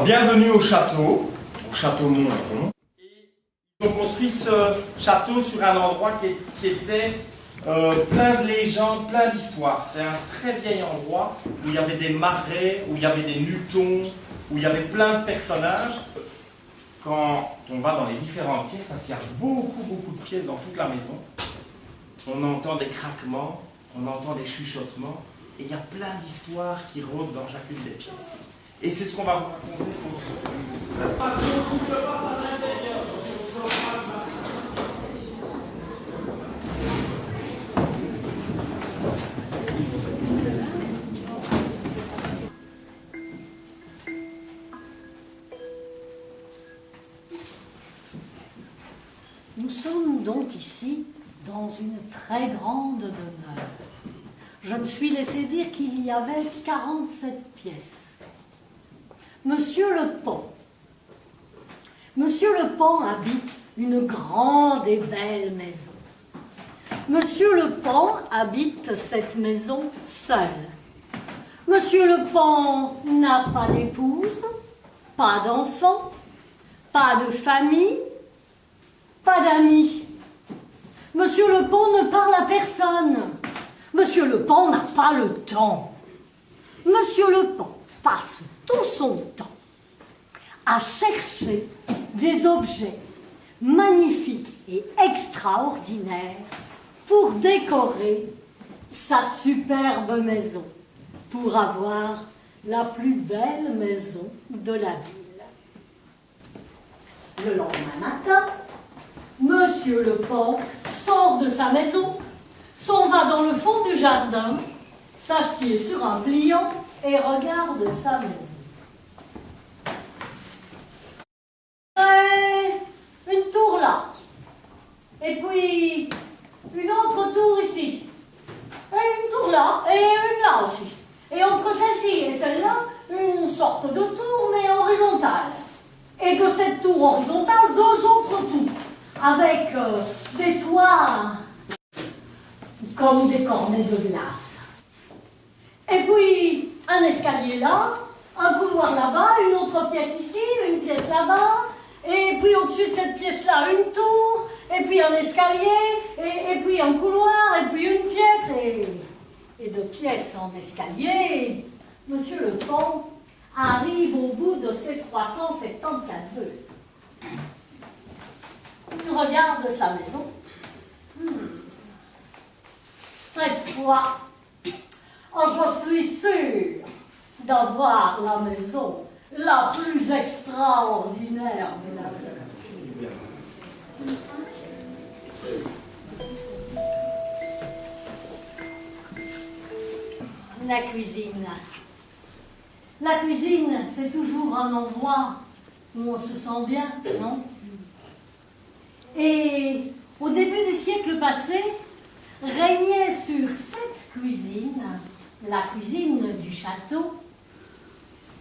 Bienvenue au château Mondron. Et ils ont construit ce château sur un endroit qui était plein de légendes, plein d'histoires. C'est un très vieil endroit où il y avait des marais, où il y avait des nutons, où il y avait plein de personnages. Quand on va dans les différentes pièces, parce qu'il y a beaucoup de pièces dans toute la maison, on entend des craquements, on entend des chuchotements, et il y a plein d'histoires qui rôdent dans chacune des pièces. Et c'est ce qu'on va vous raconter pour Nous sommes donc ici dans une très grande demeure. Je me suis laissé dire qu'il y avait 47 pièces. Monsieur Le Pont. Monsieur Le Pont habite une grande et belle maison. Monsieur Le Pont habite cette maison seul. Monsieur Le Pont n'a pas d'épouse, pas d'enfant, pas de famille, pas d'amis. Monsieur Le Pont ne parle à personne. Monsieur Le Pont n'a pas le temps. Monsieur Le Pont passe tout son temps à chercher des objets magnifiques et extraordinaires pour décorer sa superbe maison, pour avoir la plus belle maison de la ville. Le lendemain matin, Monsieur Le Pont sort de sa maison, s'en va dans le fond du jardin, s'assied sur un pliant et regarde sa maison. Et une tour là, et puis une autre tour ici, et une tour là, et une là aussi. Et entre celle-ci et celle-là, une sorte de tour, mais horizontale. Et de cette tour horizontale, deux autres tours, avec des toits comme des cornets de glace. Et puis, un escalier là, un couloir là-bas, une autre pièce ici, une pièce là-bas, et puis au-dessus de cette pièce-là, une tour, et puis un escalier, et puis un couloir, et puis une pièce, et de pièce en escalier, Monsieur Le Pont arrive au bout de ses 374 vœux. Il regarde sa maison. Cette fois, je suis sûre d'avoir la maison la plus extraordinaire de la ville. La cuisine. La cuisine, c'est toujours un endroit où on se sent bien, non? Et au début du siècle passé, régnait sur cette cuisine, la cuisine du château,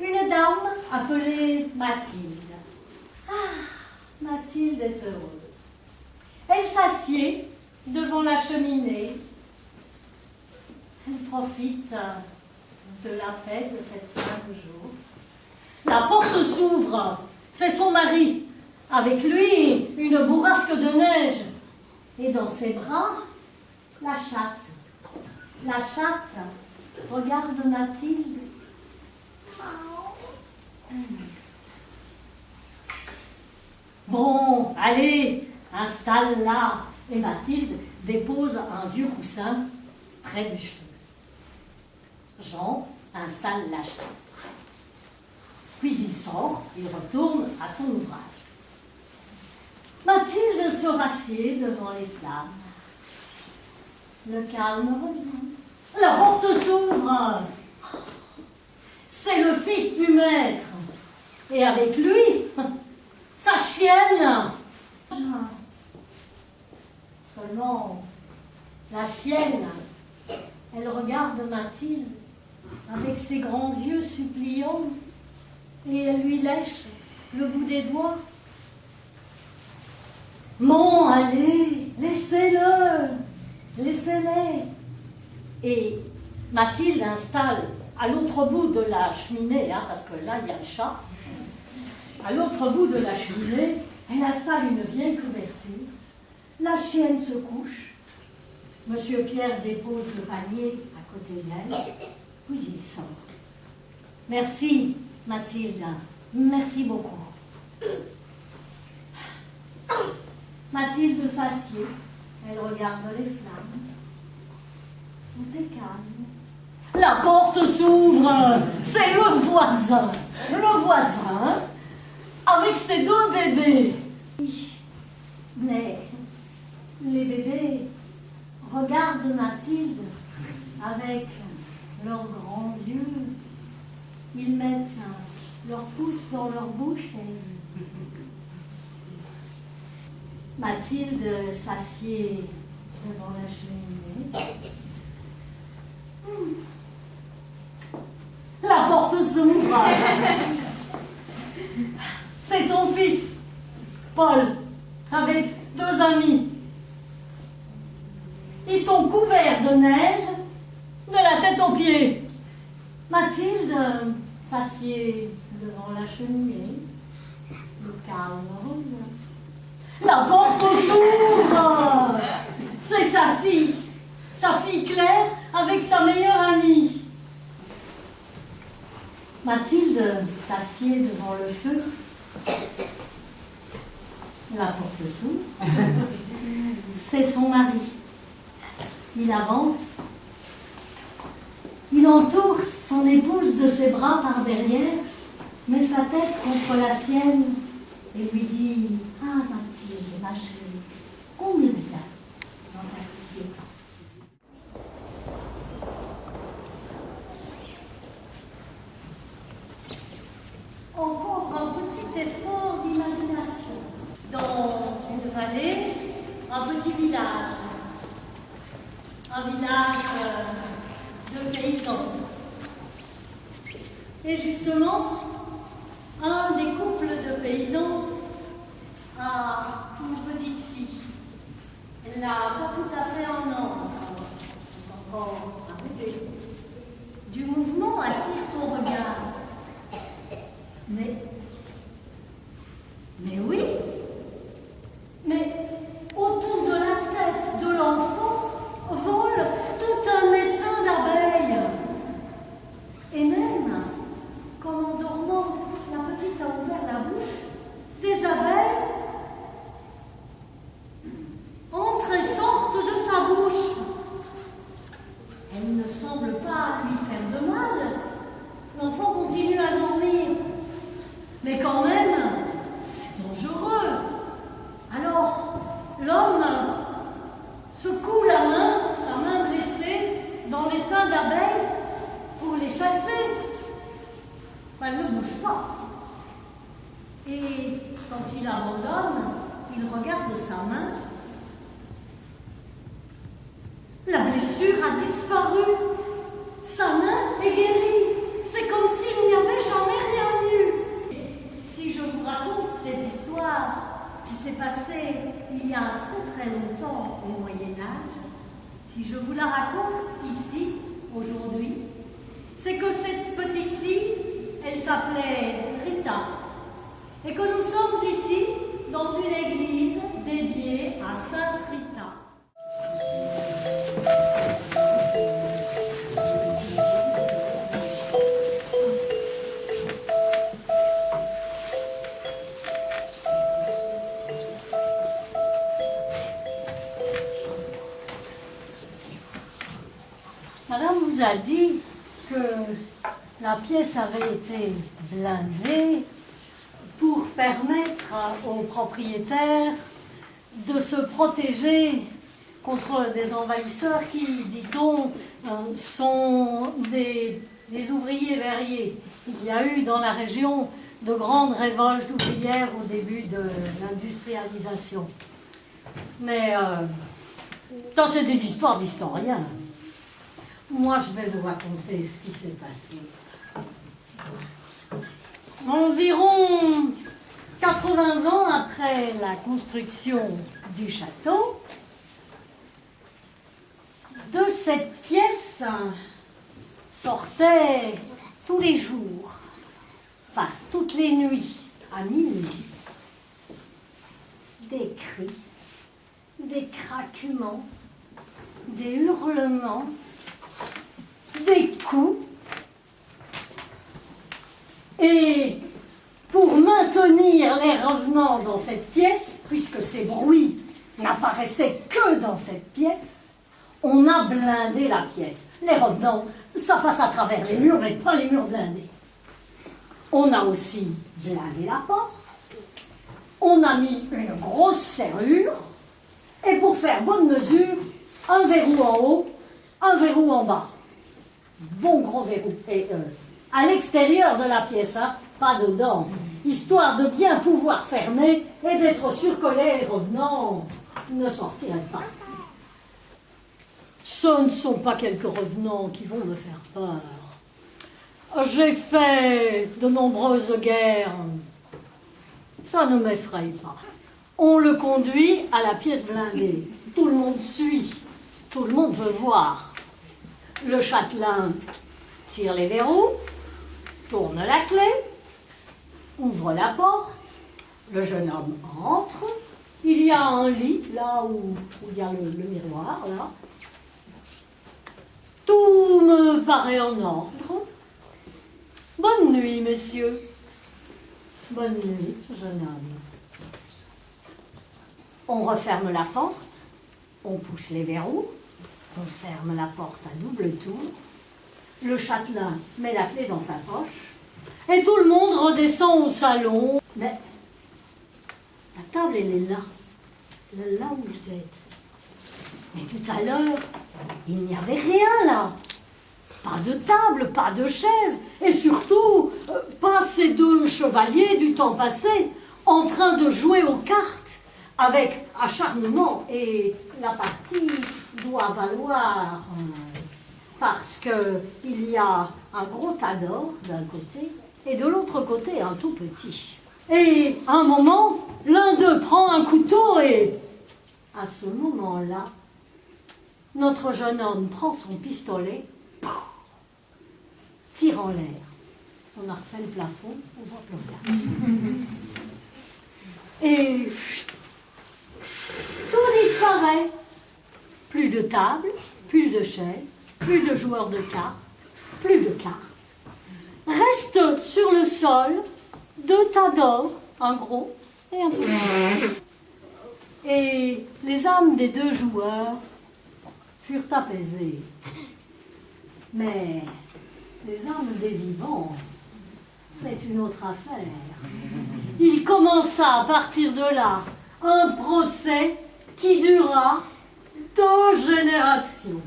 une dame appelée Mathilde. Ah, Mathilde est heureuse. Elle s'assied devant la cheminée. Elle profite de la paix de cette fin de jour. La porte s'ouvre, c'est son mari. Avec lui, une bourrasque de neige. Et dans ses bras, la chatte. La chatte regarde Mathilde. Bon, allez, installe-la. Et Mathilde dépose un vieux coussin près du feu. Jean installe la chatte. Puis il sort et retourne à son ouvrage. Mathilde se rassied devant les flammes. Le calme revient. La porte s'ouvre. C'est le fils du maître. Et avec lui, sa chienne. Seulement, la chienne, elle regarde Mathilde avec ses grands yeux suppliants et elle lui lèche le bout des doigts. Non, allez, laissez-le, laissez-les. Et Mathilde installe à l'autre bout de la cheminée, parce que là, il y a le chat, À l'autre bout de la cheminée, elle installe une vieille couverture. La chienne se couche. Monsieur Pierre dépose le panier à côté d'elle, puis il sort. Merci, Mathilde. Merci beaucoup. Mathilde s'assied. Elle regarde les flammes. Tout est calme. La porte s'ouvre. C'est le voisin. Le voisin avec ses deux bébés. Mais les bébés regardent Mathilde avec leurs grands yeux. Ils mettent leurs pouces dans leur bouche. Mathilde s'assied devant la cheminée. La porte s'ouvre. C'est son fils, Paul, avec deux amis. Ils sont couverts de neige, de la tête aux pieds. Mathilde s'assied devant la cheminée. Le calme revient. La porte s'ouvre. C'est sa fille Claire avec sa meilleure amie. Mathilde s'assied devant le feu. La porte s'ouvre. C'est son mari. Il avance. Il entoure son épouse de ses bras par derrière, met sa tête contre la sienne et lui dit « Ah Mathilde, ma chérie, on est bien dans ta cuisine. » Encore un petit effort d'imagination. Dans une vallée, un petit village. Un village de paysans. Et justement, un des couples de paysans a une petite fille. Elle n'a pas tout à fait un an, encore un bébé. Du mouvement attire son regard. Mais oui, mais autour de la tête de l'enfant vole tout un essaim d'abeilles. Et même, comme en dormant, la petite a ouvert la bouche, des abeilles entrent et sortent de sa bouche. Elles ne semblent pas lui faire de mal. L'enfant continue à dormir. Mais quand même, c'est dangereux. Alors, l'homme secoue la main, sa main blessée, dans l'essaim d'abeilles pour les chasser. Elle ne bouge pas. Et quand il abandonne, il regarde sa main. La blessure a disparu. Sa main est guérie. C'est comme s'il n'y avait jamais rien eu. Si je vous raconte cette histoire qui s'est passée il y a très très longtemps au Moyen-Âge, si je vous la raconte ici, aujourd'hui, c'est que cette petite fille, elle s'appelait Rita, et que nous sommes ici dans une église dédiée à Sainte Rita. Madame vous a dit que la pièce avait été blindée pour permettre aux propriétaires de se protéger contre des envahisseurs qui, dit-on, sont des ouvriers verriers. Il y a eu dans la région de grandes révoltes ouvrières au début de l'industrialisation. Mais ça, c'est des histoires d'historiens. Moi, je vais vous raconter ce qui s'est passé. Environ 80 ans après la construction du château, de cette pièce sortaient tous les jours, enfin toutes les nuits, à minuit, des cris, des craquements, des hurlements, des coups. Et pour maintenir les revenants dans cette pièce, puisque ces bruits n'apparaissaient que dans cette pièce, on a blindé la pièce. Les revenants, ça passe à travers les murs, mais pas les murs blindés. On a aussi blindé la porte. On a mis une grosse serrure. Et pour faire bonne mesure, un verrou en haut, un verrou en bas. Bon gros verrou. Et à l'extérieur de la pièce, hein, pas dedans. Histoire de bien pouvoir fermer et d'être sûr que les revenants ne sortiraient pas. Ce ne sont pas quelques revenants qui vont me faire peur. J'ai fait de nombreuses guerres. Ça ne m'effraie pas. On le conduit à la pièce blindée. Tout le monde suit. Tout le monde veut voir. Le châtelain tire les verrous, tourne la clé, ouvre la porte. Le jeune homme entre. Il y a un lit, là où il y a le miroir, là. Tout me paraît en ordre. Bonne nuit, messieurs. Bonne nuit, jeune homme. On referme la porte, on pousse les verrous, on ferme la porte à double tour. Le châtelain met la clé dans sa poche et tout le monde redescend au salon. Mais la table, elle est là où vous êtes. Mais tout à l'heure, il n'y avait rien là. Pas de table, pas de chaise, et surtout, pas ces deux chevaliers du temps passé en train de jouer aux cartes avec acharnement. Et la partie doit valoir, parce qu'il y a un gros tas d'or d'un côté, et de l'autre côté un tout petit. Et à un moment, l'un d'eux prend un couteau et, à ce moment-là, notre jeune homme prend son pistolet, tire en l'air. On a refait le plafond, on voit plus rien. Et tout disparaît. Plus de table, plus de chaises, plus de joueurs de cartes, plus de cartes. Reste sur le sol deux tas d'or, un gros et un petit. Et les âmes des deux joueurs furent apaisées. Mais les âmes des vivants, c'est une autre affaire. Il commença à partir de là un procès qui dura 2 générations.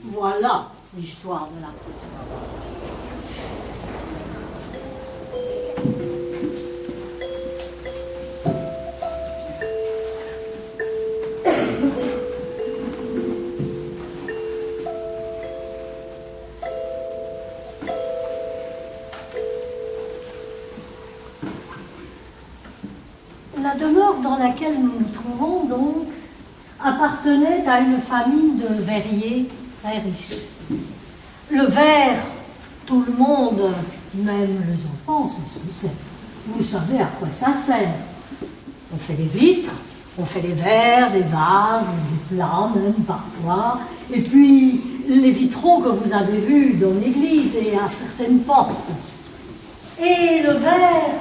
Voilà l'histoire de la procès. La demeure dans laquelle nous nous trouvons, donc, appartenait à une famille de verriers très riches. Le verre, tout le monde, même les enfants, c'est ce que c'est. Vous savez à quoi ça sert. On fait des vitres, on fait des verres, des vases, des plats même parfois, et puis les vitraux que vous avez vus dans l'église et à certaines portes. Et le verre,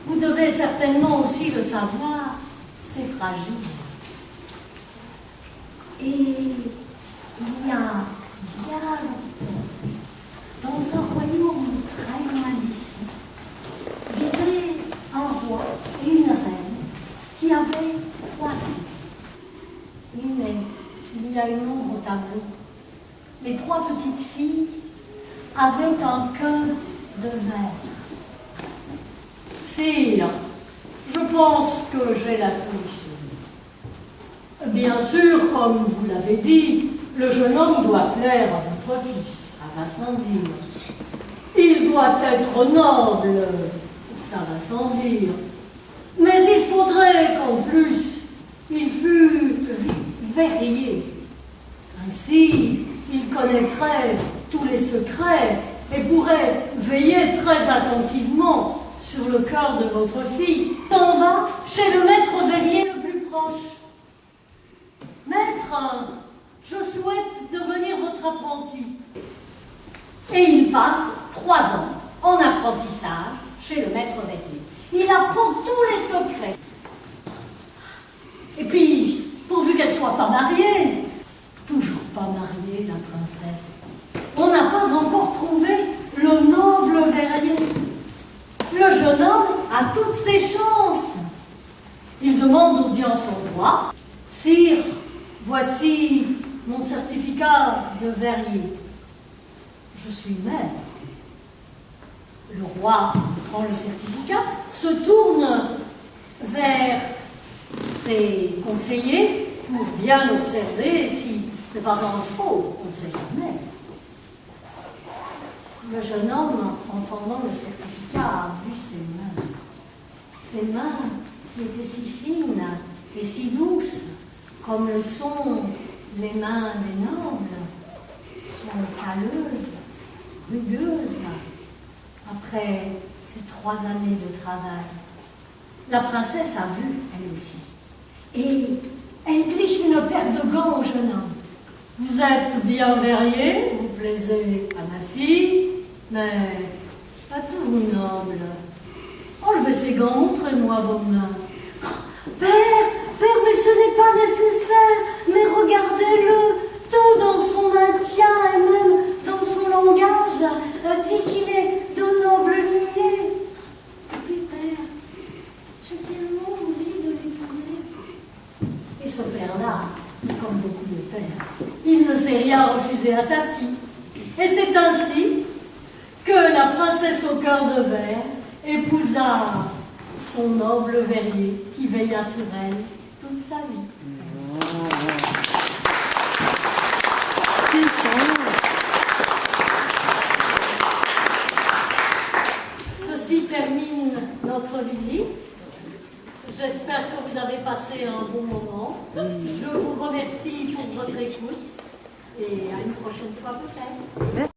vous devez certainement aussi le savoir, c'est fragile. Et il y a bien longtemps, dans un royaume très loin d'ici, vivait un roi et une reine qui avaient 3 filles. Oui, mais il y a une ombre au tableau. Les 3 petites filles avaient un cœur de verre. Sire, je pense que j'ai la solution. Bien sûr, comme vous l'avez dit, le jeune homme doit plaire à votre fils, ça va sans dire. Il doit être noble, ça va sans dire. Mais il faudrait qu'en plus, il fût verrier. Ainsi, il connaîtrait tous les secrets et pourrait veiller très attentivement sur le cœur de votre fille, s'en va chez le maître verrier le plus proche. Maître, je souhaite devenir votre apprenti. Et il passe 3 ans en apprentissage chez le maître verrier. Il apprend tous les secrets. Et puis, pourvu qu'elle ne soit pas mariée, toujours pas mariée, la princesse, on n'a pas encore trouvé le noble verrier. Le jeune homme a toutes ses chances. Il demande audience au roi. Sire, voici mon certificat de verrier. Je suis maître. Le roi prend le certificat, se tourne vers ses conseillers pour bien observer si ce n'est pas un faux, on ne sait jamais. Le jeune homme, en entendant le certificat, a vu ses mains qui étaient si fines et si douces, comme le sont les mains des nobles, sont calleuses, rugueuses, après ces 3 années de travail. La princesse a vu, elle aussi, et elle glisse une paire de gants au jeune homme. Vous êtes bien verrier, vous plaisez à ma fille, mais pas tout vous noble. Enlevez ces gants, montrez-moi vos mains. Père, mais ce n'est pas nécessaire, mais regardez-le, tout dans son maintien et même dans son langage dit qu'il est de noble lignée. Et puis, père, j'ai tellement envie de l'épouser. Et ce père-là, comme beaucoup de pères, il ne sait rien refuser à sa fille. Et c'est ainsi que la princesse au cœur de verre épousa son noble verrier qui veilla sur elle toute sa vie. Ceci termine notre visite. J'espère que vous avez passé un bon moment. Je vous remercie pour votre écoute et à une prochaine fois peut-être.